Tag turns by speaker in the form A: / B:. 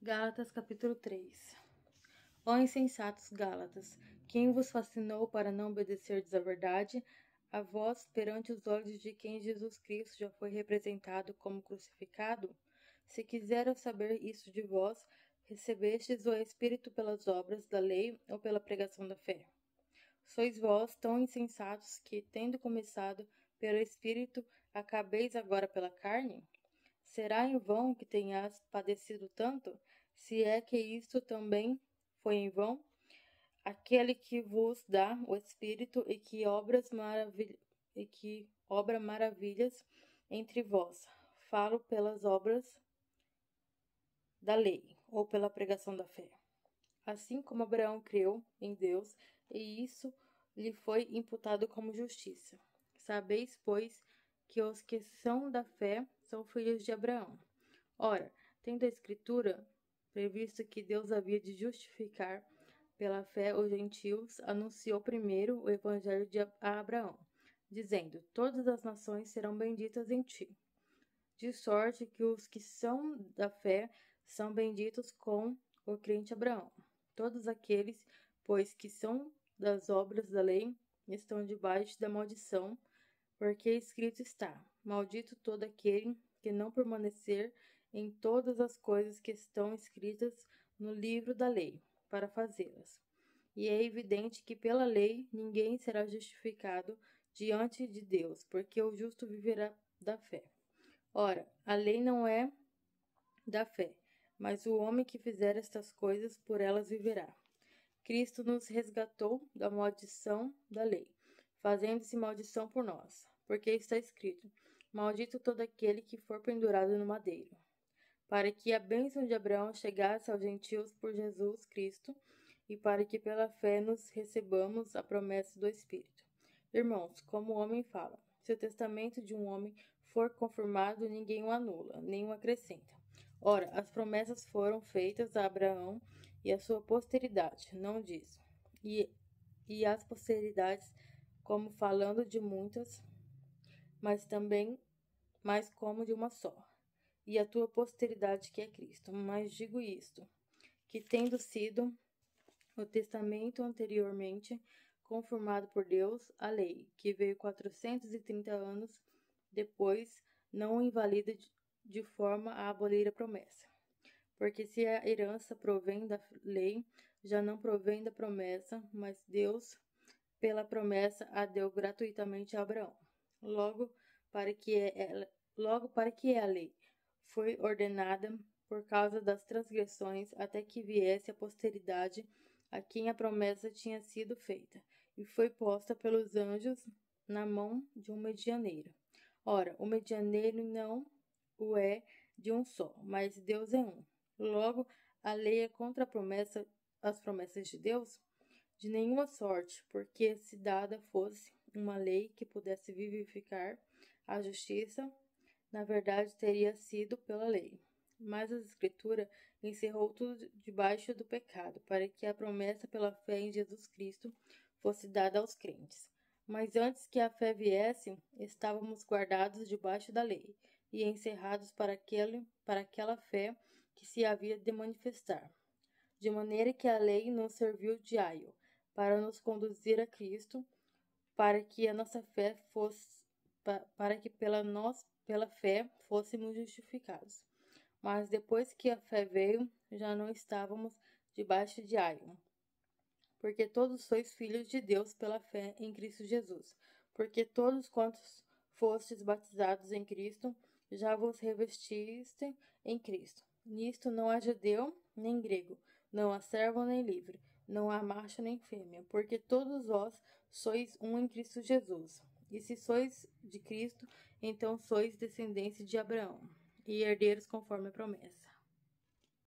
A: Gálatas capítulo 3. Ó insensatos Gálatas, quem vos fascinou para não obedecerdes à verdade, a vós perante os olhos de quem Jesus Cristo já foi representado como crucificado? Se quiser eu saber isso de vós, recebestes o Espírito pelas obras da lei ou pela pregação da fé? Sois vós tão insensatos que, tendo começado pelo Espírito, acabeis agora pela carne? Será em vão que tenhas padecido tanto? Se é que isto também foi em vão? Aquele que vos dá o Espírito e que obra maravilhas entre vós, falo pelas obras da lei ou pela pregação da fé. Assim como Abraão creu em Deus, e isso lhe foi imputado como justiça. Sabeis, pois, que os que são da fé são filhos de Abraão. Ora, tendo a Escritura previsto que Deus havia de justificar pela fé os gentios, anunciou primeiro o evangelho a Abraão, dizendo: Todas as nações serão benditas em ti. De sorte que os que são da fé são benditos com o crente Abraão. Todos aqueles, pois, que são das obras da lei, estão debaixo da maldição, porque escrito está: Maldito todo aquele que não permanecer em todas as coisas que estão escritas no livro da lei, para fazê-las. E é evidente que pela lei ninguém será justificado diante de Deus, porque o justo viverá da fé. Ora, a lei não é da fé, mas o homem que fizer estas coisas, por elas viverá. Cristo nos resgatou da maldição da lei, fazendo-se maldição por nós, porque está escrito: Maldito todo aquele que for pendurado no madeiro, para que a bênção de Abraão chegasse aos gentios por Jesus Cristo, e para que pela fé nos recebamos a promessa do Espírito. Irmãos, como o homem fala, se o testamento de um homem for confirmado, ninguém o anula, nem o acrescenta. Ora, as promessas foram feitas a Abraão e a sua posteridade, não diz. E as posteridades, como falando de muitas, mas como de uma só. E a tua posteridade que é Cristo. Mas digo isto, que tendo sido o testamento anteriormente confirmado por Deus, a lei, que veio 430 anos depois, não o invalida de forma a abolir a promessa. Porque se a herança provém da lei, já não provém da promessa, mas Deus, pela promessa, a deu gratuitamente a Abraão. Logo, para que a lei foi ordenada por causa das transgressões, até que viesse a posteridade a quem a promessa tinha sido feita, e foi posta pelos anjos na mão de um medianeiro. Ora, o medianeiro não o é de um só, mas Deus é um. Logo, a lei é contra as promessas de Deus? De nenhuma sorte, porque se dada fosse uma lei que pudesse vivificar a justiça, na verdade teria sido pela lei. Mas a Escritura encerrou tudo debaixo do pecado, para que a promessa pela fé em Jesus Cristo fosse dada aos crentes. Mas antes que a fé viesse, estávamos guardados debaixo da lei, e encerrados para aquela fé que se havia de manifestar. De maneira que a lei nos serviu de aio, para nos conduzir a Cristo, para que a nossa fé fosse, para que pela fé fôssemos justificados. Mas depois que a fé veio, já não estávamos debaixo de aio, porque todos sois filhos de Deus pela fé em Cristo Jesus. Porque todos quantos fostes batizados em Cristo, já vos revestiste em Cristo. Nisto não há judeu nem grego, não há servo nem livre, não há macho nem fêmea, porque todos vós sois um em Cristo Jesus. E se sois de Cristo, então sois descendência de Abraão, e herdeiros conforme a promessa.